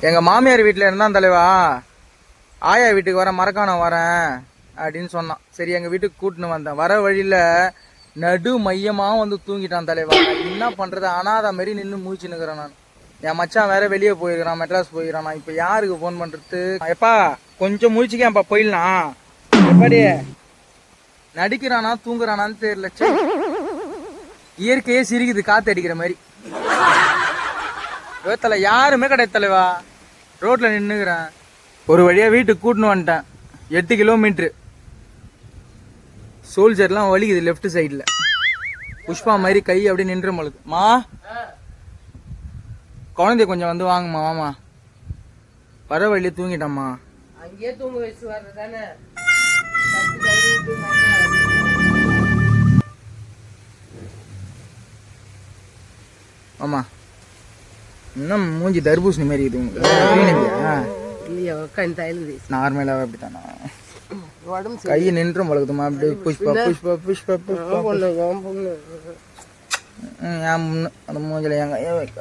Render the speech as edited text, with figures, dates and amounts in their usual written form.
எங்க மாமியார் வீட்டுல இருந்தான் தலைவா, ஆயா வீட்டுக்கு வர மரக்காணம் வரேன் அப்படின்னு சொன்னான். சரி எங்க வீட்டுக்கு கூட்டின்னு வந்தேன். வர வழியில நடு மையமா வந்து தூங்கிட்டான் தலைவா. என்ன பண்றது, அனாதை மாரி நின்று மூச்சு நிக்கிறேன் நான். என் மச்சான் வேற வெளியே போயிருக்கான், மெட்ராஸ் போயிருக்கான். நான் இப்ப யாருக்கு போன் பண்றது? எப்பா கொஞ்சம் முழிச்சுக்கேன்ப்பா, போயிடலாம். எப்படி நடிக்கிறானா தூங்குறானான்னு தெரியல. இயற்கையே சிரிக்குது காத்து அடிக்கிற மாதிரி. தலை யாருமே கிடையாது தலைவா. ரோட்ல நின்னுக்கிறேன். ஒரு வழியா வீட்டுக்கு கூட்டின்னு வந்துட்டேன். 8 கிலோமீட்டரு. சோல்ஜர்லாம் வலிக்குது லெஃப்ட் சைட்ல. புஷ்பா மாதிரி கை அப்படியே நின்று மழுது. மா குழந்தைய கொஞ்சம் வந்து வாங்கம்மா. வாமா, வர வழியில தூங்கிட்டம்மா. அங்கேயே தூங்க வச்சு வர்றதானே. ஆமா, இன்னும் மூஞ்சி தர்பூசணி மாதிரி இருக்குது. நார்மலாவே அப்படித்தானா? கை நின்று பழகுதுமா அப்படியே. புஷ்பா புஷ்பா புஷ்பா புஷ்பா. அந்த மூஞ்சில என் கையை வைக்க.